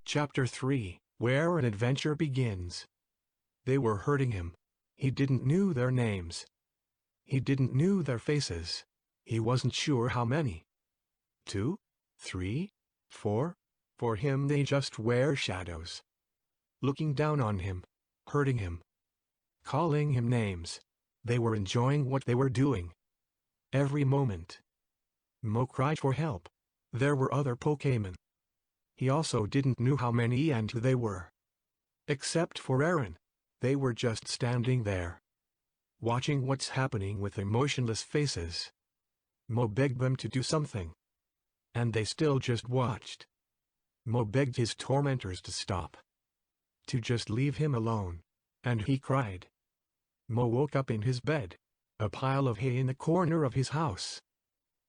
Chapter 3, Where an Adventure Begins. They were hurting him. He didn't know their names. He didn't know their faces. He wasn't sure how many. 2? 3? 4? For him they just were shadows. Looking down on him. Hurting him. Calling him names. They were enjoying what they were doing. Every moment. Mo cried for help. There were other Pokémon. He also didn't know how many and who they were. Except for Aaron. They were just standing there, watching what's happening with emotionless faces. Mo begged them to do something. And they still just watched. Mo begged his tormentors to stop. To just leave him alone. And he cried. Mo woke up in his bed. A pile of hay in the corner of his house.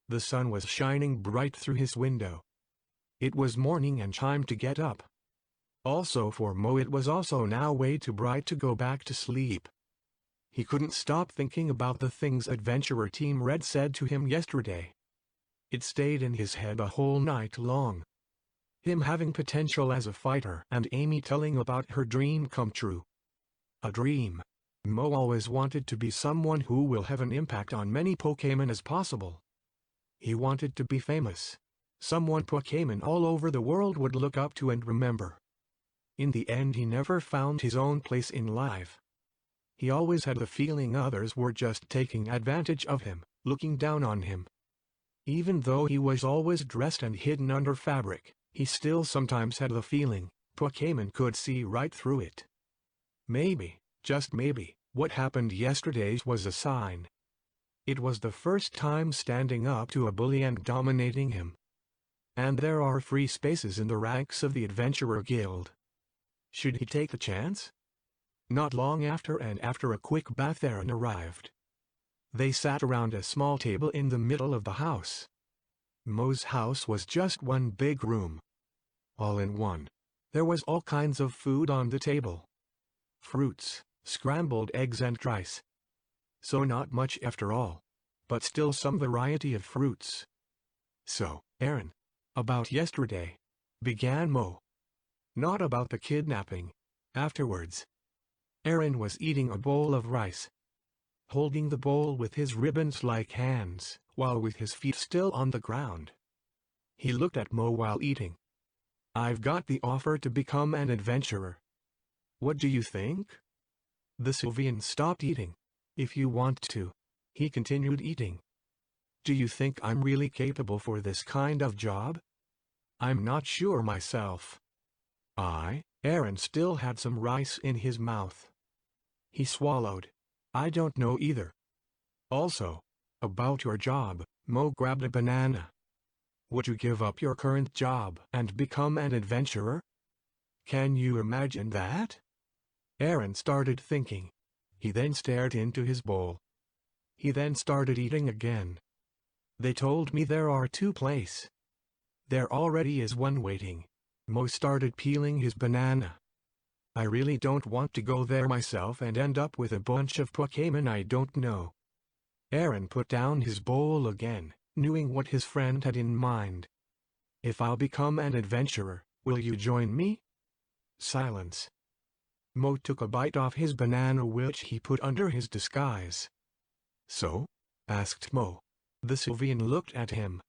The sun was shining bright through his window. It was morning and time to get up. Also for Mo it was also now way too bright to go back to sleep. He couldn't stop thinking about the things Adventurer Team Red said to him yesterday. It stayed in his head a whole night long. Him having potential as a fighter and Amy telling about her dream come true. A dream. Mo always wanted to be someone who will have an impact on many Pokémon as possible. He wanted to be famous. Someone Pokémon all over the world would look up to and remember. In the end he never found his own place in life. He always had the feeling others were just taking advantage of him, looking down on him. Even though he was always dressed and hidden under fabric, he still sometimes had the feeling Pokémon could see right through it. Maybe, just maybe, what happened yesterday was a sign. It was the first time standing up to a bully and dominating him. And there are free spaces in the ranks of the Adventurer Guild. Should he take the chance? Not long after and after a quick bath Aaron arrived. They sat around a small table in the middle of the house. Mo's house was just one big room. All in one. There was all kinds of food on the table. Fruits, scrambled eggs and rice. So not much after all. But still some variety of fruits. So, Aaron. About yesterday. Began Mo. Not about the kidnapping. Afterwards. Aaron was eating a bowl of rice. Holding the bowl with his ribbons-like hands, while with his feet still on the ground. He looked at Mo while eating. I've got the offer to become an adventurer. What do you think? The Sylvian stopped eating. If you want to. He continued eating. Do you think I'm really capable for this kind of job? I'm not sure myself. Aaron still had some rice in his mouth. He swallowed. I don't know either. Also, about your job, Mo grabbed a banana. Would you give up your current job and become an adventurer? Can you imagine that? Aaron started thinking. He then stared into his bowl. He then started eating again. They told me there are 2 places. There already is one waiting. Mo started peeling his banana. I really don't want to go there myself and end up with a bunch of Pokémon I don't know. Aaron put down his bowl again, knowing what his friend had in mind. If I'll become an adventurer, will you join me? Silence. Mo took a bite off his banana which he put under his disguise. So? Asked Mo. The Sylvian looked at him.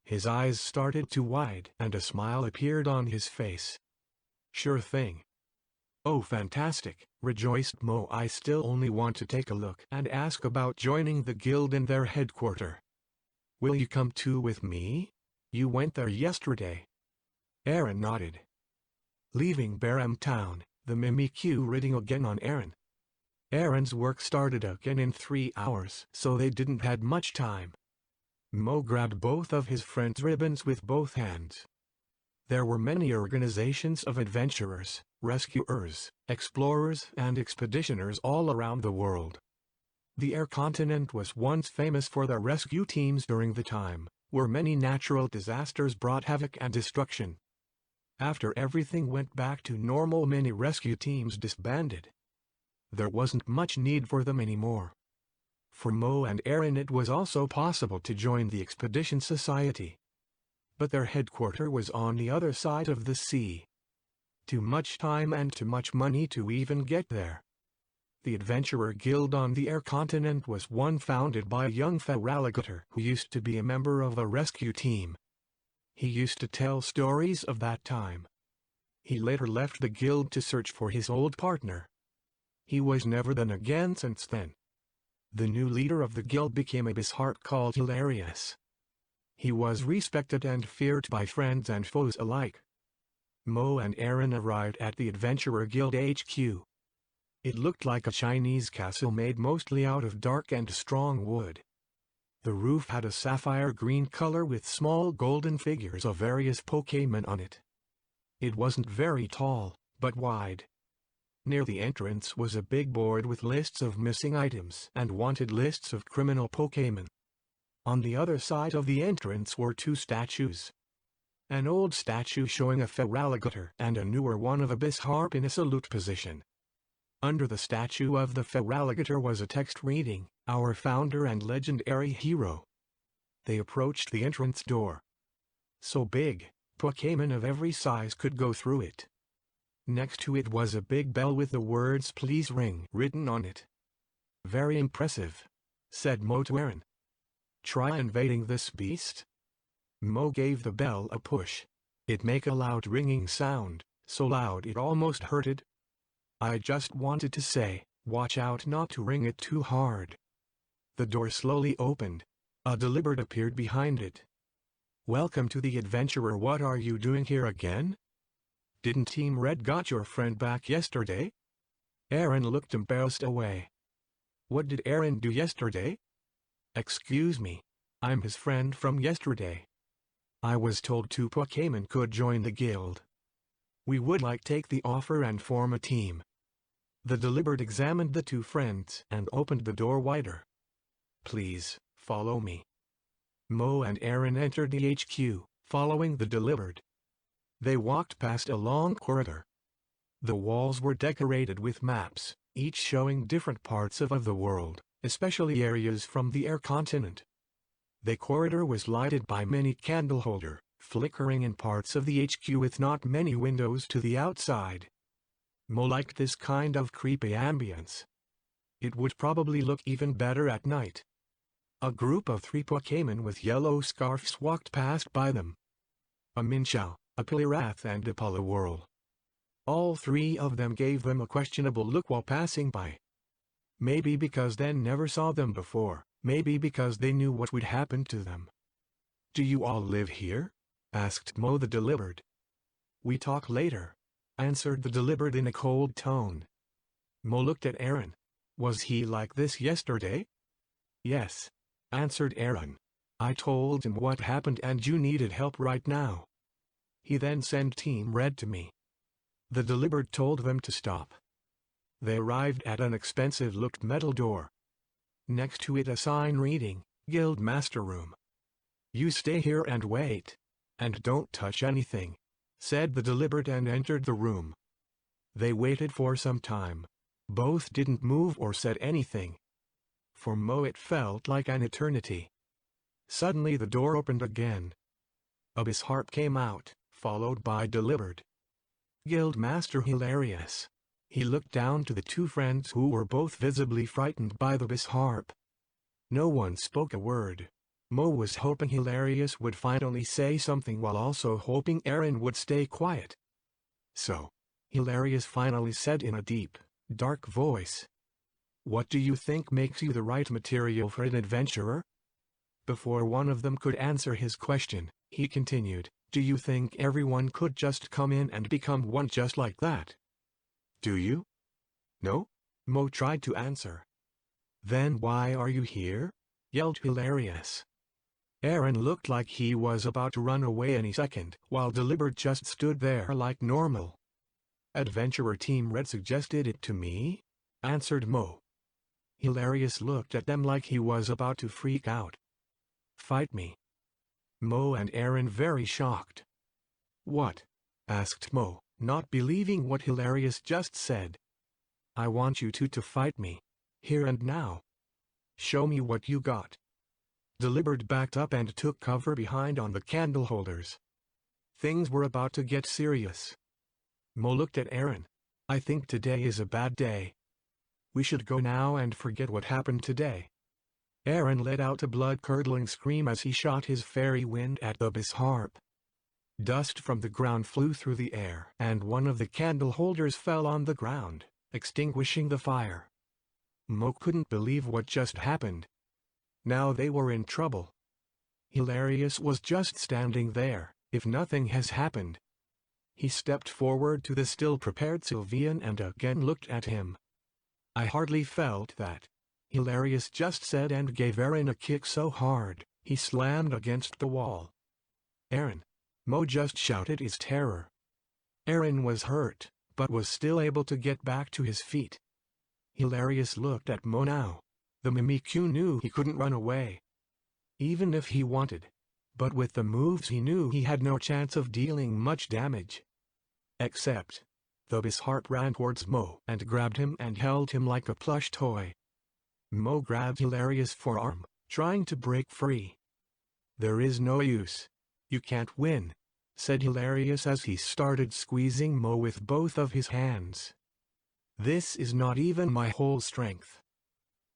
His eyes started to widen and a smile appeared on his face. Sure thing. Oh fantastic, rejoiced Mo. I still only want to take a look and ask about joining the guild in their headquarters. Will you come too with me? You went there yesterday. Aaron nodded. Leaving Baram Town, the Mimikyu riding again on Aaron. Aaron's work started again in 3 hours, so they didn't had much time. Mo grabbed both of his friend's ribbons with both hands. There were many organizations of adventurers, rescuers, explorers and expeditioners all around the world. The air continent was once famous for their rescue teams during the time, where many natural disasters brought havoc and destruction. After everything went back to normal, many rescue teams disbanded. There wasn't much need for them anymore. For Mo and Aaron it was also possible to join the Expedition Society. But their headquarters was on the other side of the sea. Too much time and too much money to even get there. The Adventurer Guild on the Air Continent was one founded by a young feraligator who used to be a member of a rescue team. He used to tell stories of that time. He later left the guild to search for his old partner. He was never done again since then. The new leader of the guild became a bizarre called Hilarious. He was respected and feared by friends and foes alike. Mo and Aaron arrived at the Adventurer Guild HQ. It looked like a Chinese castle made mostly out of dark and strong wood. The roof had a sapphire green color with small golden figures of various Pokémon on it. It wasn't very tall, but wide. Near the entrance was a big board with lists of missing items and wanted lists of criminal Pokémon. On the other side of the entrance were two statues. An old statue showing a feraligator and a newer one of a Bisharp in a salute position. Under the statue of the feraligator was a text reading, "Our founder and legendary hero." They approached the entrance door. So big, Pokémon of every size could go through it. Next to it was a big bell with the words "Please ring" written on it. "Very impressive," said Mo to Aaron. "Try invading this beast?" Mo gave the bell a push. It made a loud ringing sound, so loud it almost hurted. "I just wanted to say, watch out not to ring it too hard." The door slowly opened. A Delibird appeared behind it. "Welcome to the Adventurer. What are you doing here again? Didn't Team Red got your friend back yesterday?" Aaron looked embarrassed away. "What did Aaron do yesterday?" "Excuse me. I'm his friend from yesterday. I was told two Pokémon could join the guild. We would like take the offer and form a team." The Delibird examined the two friends and opened the door wider. "Please, follow me." Mo and Aaron entered the HQ, following the Delibird. They walked past a long corridor. The walls were decorated with maps, each showing different parts of the world, especially areas from the Air Continent. The corridor was lighted by many candle holders, flickering in parts of the HQ with not many windows to the outside. Mo liked this kind of creepy ambience. It would probably look even better at night. A group of 3 Pokémon with yellow scarves walked past by them. A Minchow, a Poliwrath and a Poliwhirl. All 3 of them gave them a questionable look while passing by. Maybe because they never saw them before, maybe because they knew what would happen to them. "Do you all live here?" asked Mo the Delibird. "We talk later," answered the Delibird in a cold tone. Mo looked at Aaron. "Was he like this yesterday?" "Yes," answered Aaron. "I told him what happened and you needed help right now. He then sent Team Red to me." The Delibird told them to stop. They arrived at an expensive-looked metal door. Next to it a sign reading, "Guild Master Room." "You stay here and wait. And don't touch anything," said the Delibird and entered the room. They waited for some time. Both didn't move or said anything. For Mo it felt like an eternity. Suddenly the door opened again. A Bisharp came out, followed by Delibird. Guild Master Hilarious. He looked down to the 2 friends who were both visibly frightened by the Bisharp. No one spoke a word. Mo was hoping Hilarious would finally say something while also hoping Aaron would stay quiet. So, Hilarious finally said in a deep, dark voice, "What do you think makes you the right material for an adventurer?" Before one of them could answer his question, he continued, "Do you think everyone could just come in and become one just like that?" "Do you?" "No?" Mo tried to answer. "Then why are you here?" yelled Hilarious. Aaron looked like he was about to run away any second, while Delibird just stood there like normal. "Adventurer Team Red suggested it to me," answered Mo. Hilarious looked at them like he was about to freak out. "Fight me." Mo and Aaron very shocked. "What?" asked Mo, not believing what Hilarious just said. "I want you two to fight me. Here and now. Show me what you got." Delibird backed up and took cover behind on the candle holders. Things were about to get serious. Mo looked at Aaron. I think today is a bad day. We should go now and forget what happened today. Aaron let out a blood-curdling scream as he shot his fairy wind at the Bisharp. Dust from the ground flew through the air, and one of the candle holders fell on the ground, extinguishing the fire. Mo couldn't believe what just happened. Now they were in trouble. Hilarious was just standing there, if nothing has happened. He stepped forward to the still-prepared Sylvian and again looked at him. I hardly felt that, Hilarious just said and gave Aaron a kick so hard, he slammed against the wall. Aaron! Mo just shouted his terror. Aaron was hurt, but was still able to get back to his feet. Hilarious looked at Mo now. The Mimikyu knew he couldn't run away, even if he wanted. But with the moves he knew he had no chance of dealing much damage. Except, the Bisharp ran towards Mo and grabbed him and held him like a plush toy. Mo grabbed Hilarious' forearm, trying to break free. There is no use. You can't win, said Hilarious as he started squeezing Mo with both of his hands. This is not even my whole strength.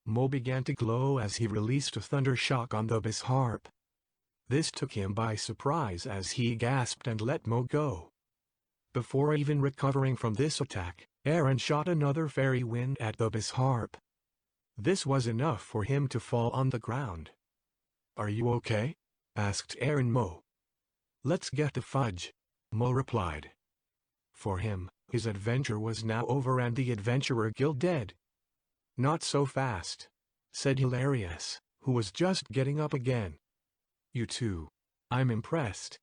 Mo began to glow as he released a thunder shock on the Bisharp. This took him by surprise as he gasped and let Mo go. Before even recovering from this attack, Aaron shot another fairy wind at the Bisharp. This was enough for him to fall on the ground. Are you okay? Asked Aaron Mo. Let's get the fudge, Mo replied. For him, his adventure was now over and the Adventurer Guild dead. Not so fast, said Hilarious, who was just getting up again. You too. I'm impressed.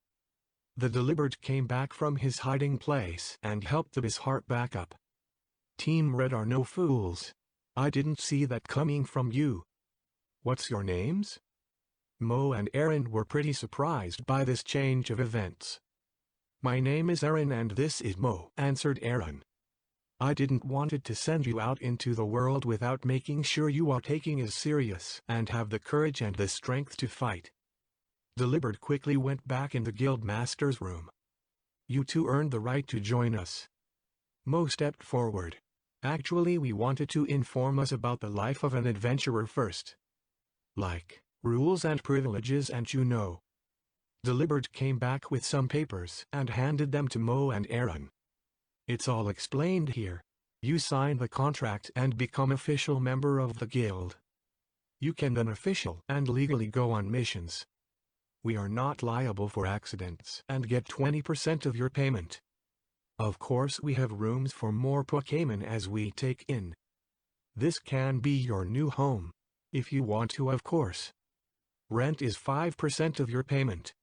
The Deliberate came back from his hiding place and helped the Bisharp back up. Team Red are no fools. I didn't see that coming from you. What's your names? Mo and Aaron were pretty surprised by this change of events. My name is Aaron and this is Mo, answered Aaron. I didn't want to send you out into the world without making sure you are taking it serious and have the courage and the strength to fight. Deliberate quickly went back in the guild master's room. You two earned the right to join us. Mo stepped forward. Actually, we wanted to inform us about the life of an adventurer first. Like, rules and privileges and you know. Deliberate came back with some papers and handed them to Mo and Aaron. It's all explained here. You sign the contract and become official member of the guild. You can then official and legally go on missions. We are not liable for accidents and get 20% of your payment. Of course we have rooms for more Pokémon as we take in. This can be your new home, if you want to of course. Rent is 5% of your payment.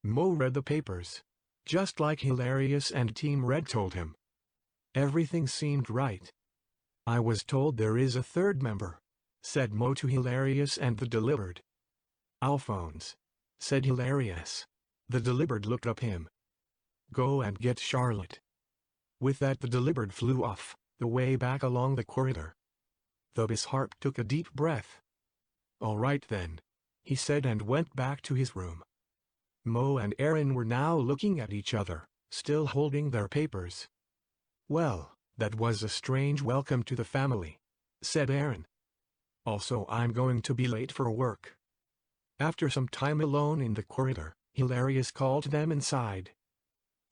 Mo read the papers, just like Hilarious and Team Red told him. Everything seemed right. I was told there is a third member, said Mo to Hilarious and the Deliberate. Alphonse, said Hilarious. The Deliberate looked up him. Go and get Charlotte. With that the Deliberate flew off, the way back along the corridor. The Bisharp took a deep breath. All right then, he said and went back to his room. Mo and Aaron were now looking at each other, still holding their papers. Well, that was a strange welcome to the family, said Aaron. Also I'm going to be late for work. After some time alone in the corridor, Hilarious called them inside.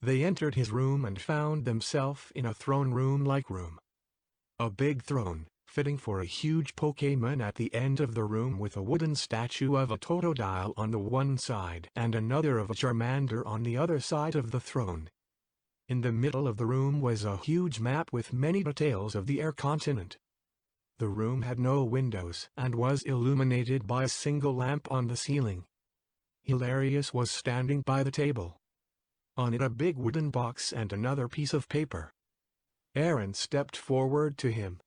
They entered his room and found themselves in a throne room-like room. A big throne, fitting for a huge Pokémon at the end of the room with a wooden statue of a Totodile on the one side and another of a Charmander on the other side of the throne. In the middle of the room was a huge map with many details of the air continent. The room had no windows and was illuminated by a single lamp on the ceiling. Hilarious was standing by the table. On it a big wooden box and another piece of paper. Aaron stepped forward to him.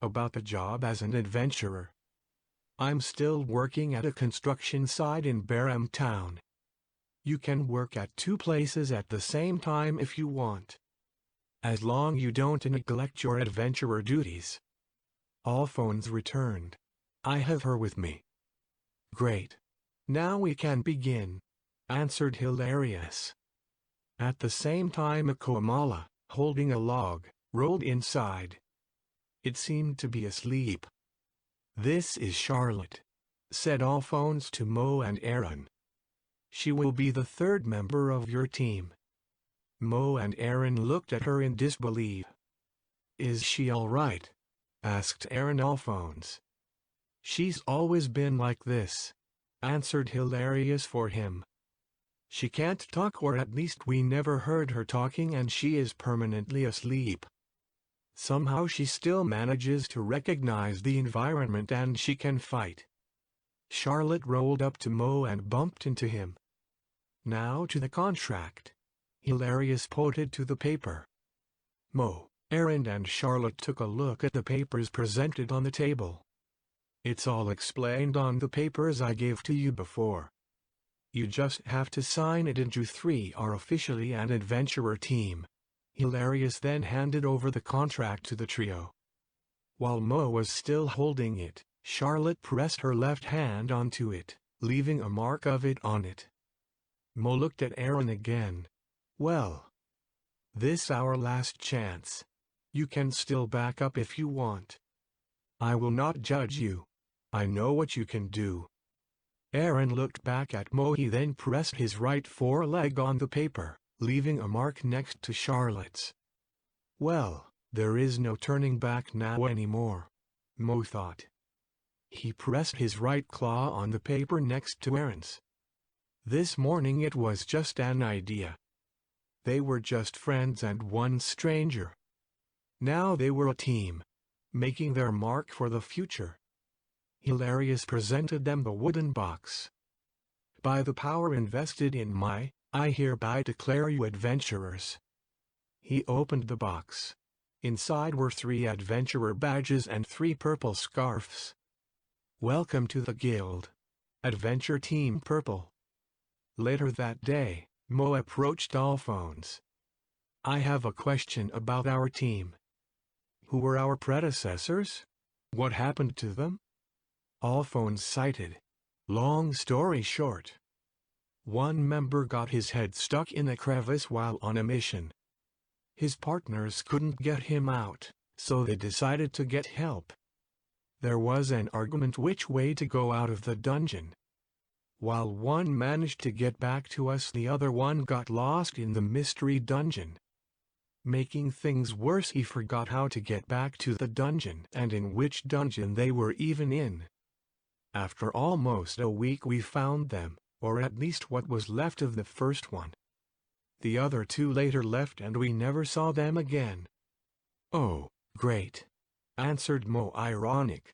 About the job as an adventurer. I'm still working at a construction site in Baram Town. You can work at 2 places at the same time if you want. As long you don't neglect your adventurer duties. Alphonse returned. I have her with me. Great. Now we can begin, answered Hilarious. At the same time Akoamala, holding a log, rolled inside. It seemed to be asleep. "This is Charlotte," said Alphonse to Mo and Aaron. "She will be the third member of your team." Mo and Aaron looked at her in disbelief. "Is she all right?" asked Aaron Alphonse. "She's always been like this," answered Hilarious for him. "She can't talk, or at least we never heard her talking, and she is permanently asleep. Somehow she still manages to recognize the environment and she can fight." Charlotte rolled up to Mo and bumped into him. "Now to the contract." Hilarious pointed to the paper. Mo, Aaron and Charlotte took a look at the papers presented on the table. "It's all explained on the papers I gave to you before. You just have to sign it and you three are officially an adventurer team." Hilarious then handed over the contract to the trio. While Mo was still holding it, Charlotte pressed her left hand onto it, leaving a mark of it on it. Mo looked at Aaron again. "Well, this our last chance. You can still back up if you want. I will not judge you. I know what you can do." Aaron looked back at Mo. He then pressed his right foreleg on the paper, leaving a mark next to Charlotte's. "Well, there is no turning back now anymore," Mo thought. He pressed his right claw on the paper next to Aaron's. This morning it was just an idea. They were just friends and one stranger. Now they were a team, making their mark for the future. Hilarious presented them the wooden box. "By the power invested in I hereby declare you adventurers." He opened the box. Inside were 3 adventurer badges and 3 purple scarfs. "Welcome to the guild. Adventure Team Purple." Later that day, Mo approached Alphonse. "I have a question about our team. Who were our predecessors? What happened to them?" Alphonse cited. "Long story short, one member got his head stuck in a crevice while on a mission. His partners couldn't get him out, so they decided to get help. There was an argument which way to go out of the dungeon. While one managed to get back to us, the other one got lost in the mystery dungeon. Making things worse, he forgot how to get back to the dungeon and in which dungeon they were even in. After almost a week we found them, or at least what was left of the first one. The other 2 later left and we never saw them again." "Oh, great," answered Mo, ironic.